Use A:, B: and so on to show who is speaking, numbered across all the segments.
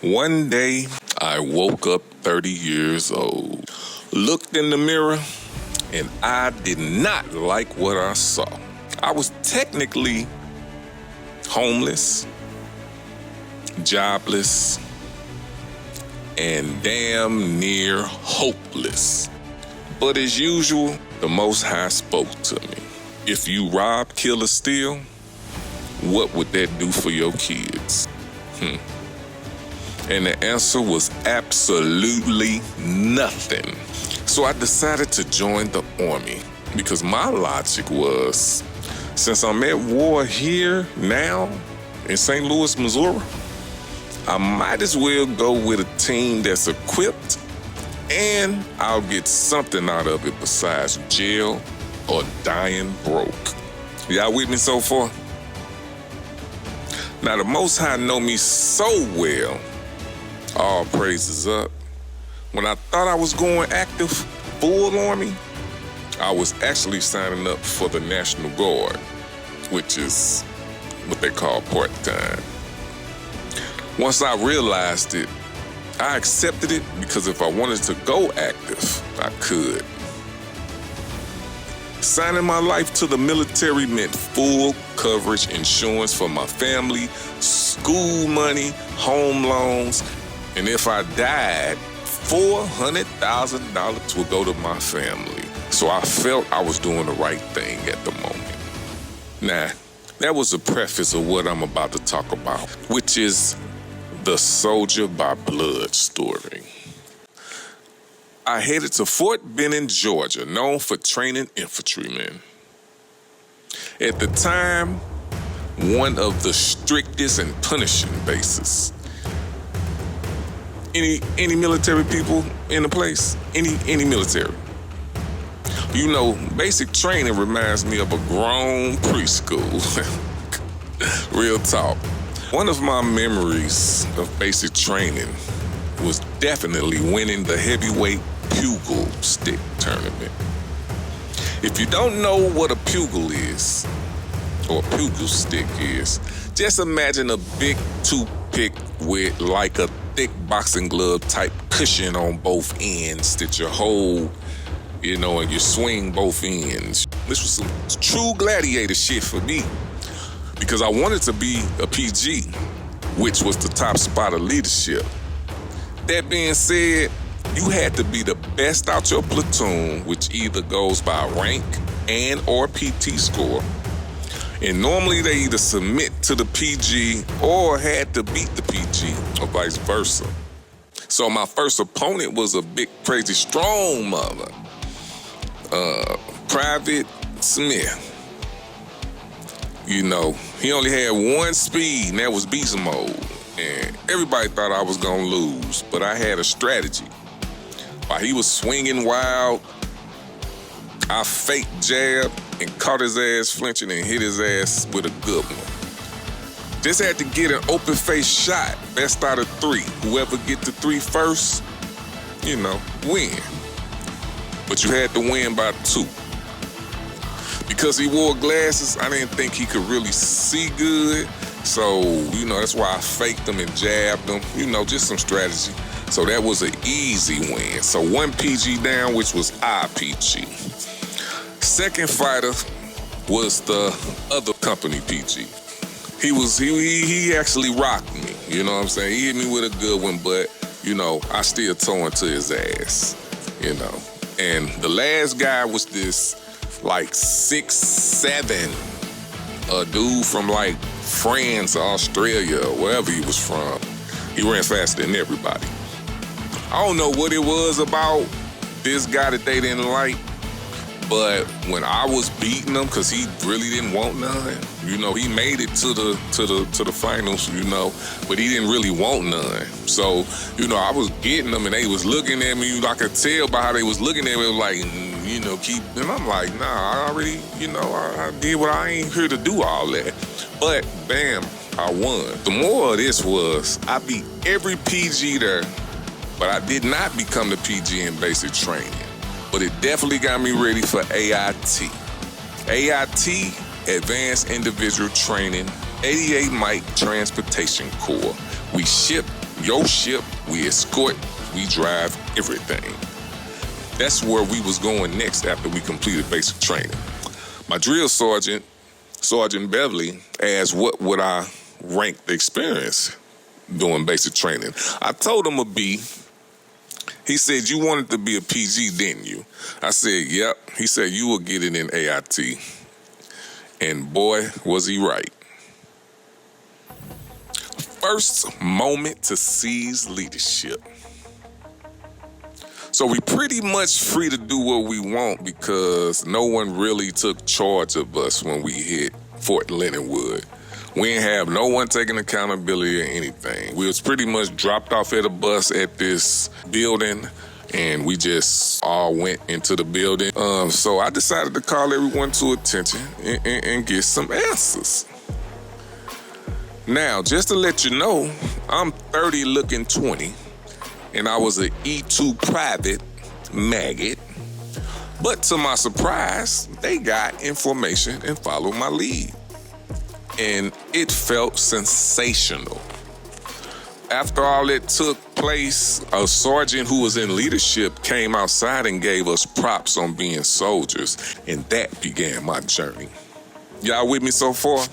A: One day, I woke up 30 years old, looked in the mirror, and I did not like what I saw. I was technically homeless, jobless, and damn near hopeless. But as usual, the Most High spoke to me. If you rob, kill, or steal, what would that do for your kids? And the answer was absolutely nothing. So I decided to join the army because my logic was, since I'm at war here now in St. Louis, Missouri, I might as well go with a team that's equipped and I'll get something out of it besides jail or dying broke. Y'all with me so far? Now the Most High know me so well, all praises up. When I thought I was going active, full army, I was actually signing up for the National Guard, which is what they call part-time. Once I realized it, I accepted it because if I wanted to go active, I could. Signing my life to the military meant full coverage insurance for my family, school money, home loans, and if I died, $400,000 would go to my family. So I felt I was doing the right thing at the moment. Now, that was a preface of what I'm about to talk about, which is the Soldierbyblood story. I headed to Fort Benning, Georgia, known for training infantrymen. At the time, one of the strictest and punishing bases. Any military people in the place? Any military? You know, basic training reminds me of a grown preschool. Real talk. One of my memories of basic training was definitely winning the heavyweight pugil stick tournament. If you don't know what a pugil is, or a pugil stick is, just imagine a big toothpick with like a thick boxing glove type cushion on both ends that you hold, and you swing both ends. This was some true gladiator shit for me because I wanted to be a PG, which was the top spot of leadership. That being said, you had to be the best out your platoon, which either goes by rank and or PT score. And normally they either submit to the PG or had to beat the PG or vice versa. So my first opponent was a big, crazy, strong mother, Private Smith. He only had one speed, and that was beast mode. And everybody thought I was gonna lose, but I had a strategy. While he was swinging wild, I faked jab and caught his ass flinching and hit his ass with a good one. Just had to get an open face shot, best out of 3. Whoever get to 3 first, win. But you had to win by 2. Because he wore glasses, I didn't think he could really see good. So, that's why I faked him and jabbed him, just some strategy. So that was an easy win. So 1 PG down, which was IPG. Second fighter was the other company PG. He actually rocked me, you know what I'm saying? He hit me with a good one, but, I still tore into his ass, And the last guy was this, 6'7", a dude from, France or Australia or wherever he was from. He ran faster than everybody. I don't know what it was about this guy that they didn't like, but when I was beating him, because he really didn't want none, he made it to the finals, but he didn't really want none. So, I was getting them and they was looking at me. I could tell by how they was looking at me, like, keep, and I'm like, nah, I already, I did what I ain't here to do all that. But bam, I won. The moral of this was I beat every PG there, but I did not become the PG in basic training. But it definitely got me ready for AIT. AIT, Advanced Individual Training, 88 Mike Transportation Corps. We shipped Your ship, we escort, we drive everything. That's where we was going next after we completed basic training. My drill sergeant, Sergeant Beverly, asked what would I rank the experience doing basic training. I told him a B. He said, you wanted to be a PG, didn't you? I said, yep. He said, you will get it in AIT. And boy, was he right. First moment to seize leadership. So we pretty much free to do what we want because no one really took charge of us when we hit Fort Leonard Wood. We didn't have no one taking accountability or anything. We was pretty much dropped off at a bus at this building, and we just all went into the building. So I decided to call everyone to attention and get some answers. Now, just to let you know, I'm 30 looking 20, and I was an E2 private maggot. But to my surprise, they got information and followed my lead. And it felt sensational. After all that took place, a sergeant who was in leadership came outside and gave us props on being soldiers, and that began my journey. Y'all with me so far?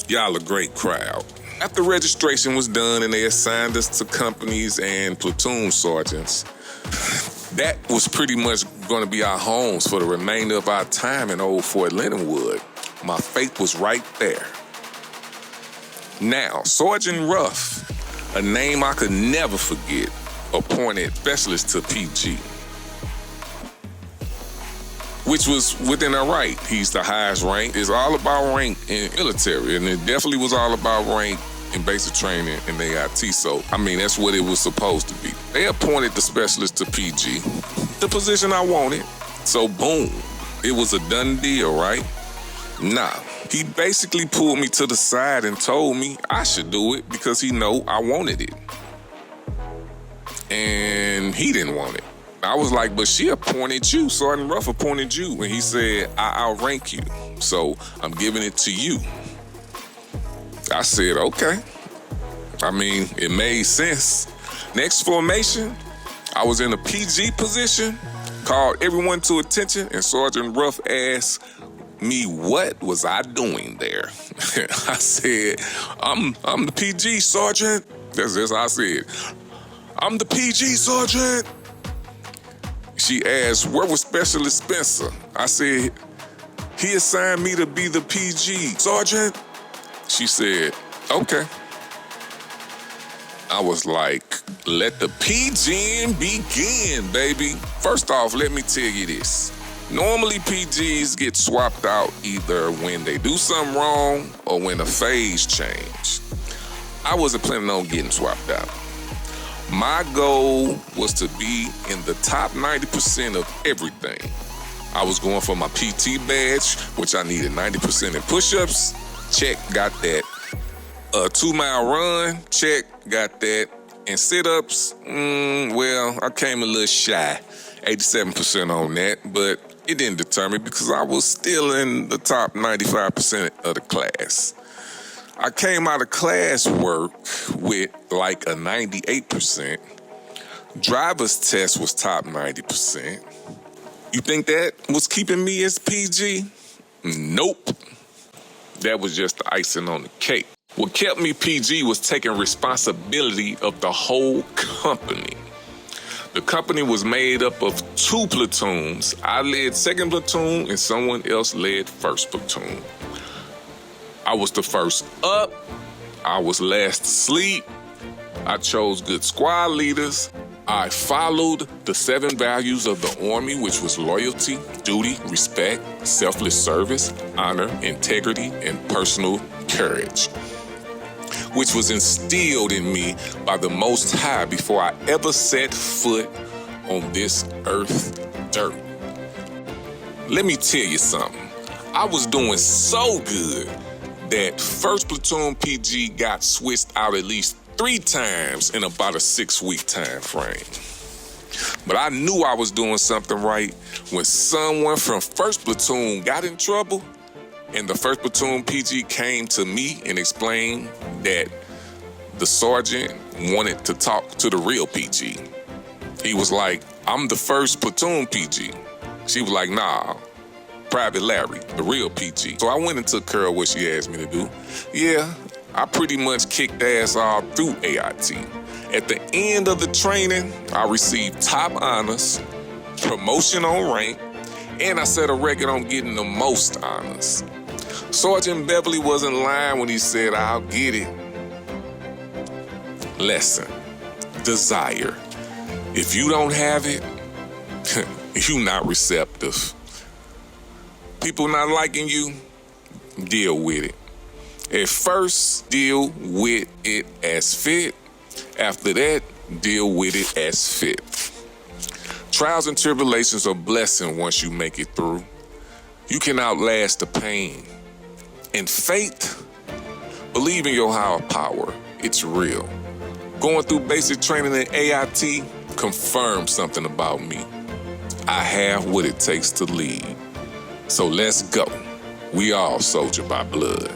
A: Y'all a great crowd. After registration was done and they assigned us to companies and platoon sergeants, that was pretty much going to be our homes for the remainder of our time in old Fort Leonard Wood. My faith was right there. Now, Sergeant Ruff, a name I could never forget, appointed specialist to PG, which was within our right. He's the highest rank. It's all about rank in military, and it definitely was all about rank in basic training in AIT. So, I mean, that's what it was supposed to be. They appointed the specialist to PG, the position I wanted. So, boom, it was a done deal, right? Nah, he basically pulled me to the side and told me I should do it because he know I wanted it. And he didn't want it. I was like, but she appointed you, Sergeant Ruff appointed you. And he said, I outrank you, so I'm giving it to you. I said, okay. I mean, it made sense. Next formation, I was in a PG position, called everyone to attention, and Sergeant Ruff asked me what was I doing there. I said, I'm the PG, Sergeant. That's just how I said. I'm the PG, Sergeant. She asked, where was Specialist Spencer? I said, he assigned me to be the PG, Sergeant. She said, okay. I was like, let the PGing begin, baby. First off, let me tell you this. Normally, PGs get swapped out either when they do something wrong or when a phase change. I wasn't planning on getting swapped out. My goal was to be in the top 90% of everything. I was going for my PT badge, which I needed 90% in push-ups. Check, got that. A 2-mile run, check, got that. And sit-ups, well, I came a little shy, 87% on that, but it didn't deter me because I was still in the top 95% of the class. I came out of class work with like a 98%. Driver's test was top 90%. You think that was keeping me as PG? Nope. That was just the icing on the cake. What kept me PG was taking responsibility of the whole company. The company was made up of 2 platoons. I led 2nd platoon and someone else led 1st platoon. I was the first up. I was last to sleep. I chose good squad leaders. I followed the 7 values of the Army, which was loyalty, duty, respect, selfless service, honor, integrity, and personal courage, which was instilled in me by the Most High before I ever set foot on this earth dirt. Let me tell you something. I was doing so good that 1st Platoon PG got switched out at least 3 times in about a 6-week time frame. But I knew I was doing something right when someone from 1st Platoon got in trouble and the 1st Platoon PG came to me and explained that the sergeant wanted to talk to the real PG. He was like, I'm the first platoon PG. She was like, nah, Private Larry, the real PG. So I went and took care of what she asked me to do. Yeah, I pretty much kicked ass all through AIT. At the end of the training, I received top honors, promotion on rank, and I set a record on getting the most honors. Sergeant Beverly was in line when he said, I'll get it. Lesson, desire. If you don't have it, you not receptive. People not liking you, deal with it. At first, deal with it as fit. After that, deal with it as fit. Trials and tribulations are a blessing once you make it through. You can outlast the pain. And faith, believe in your higher power. It's real. Going through basic training in AIT confirmed something about me. I have what it takes to lead. So let's go. We all soldier by blood.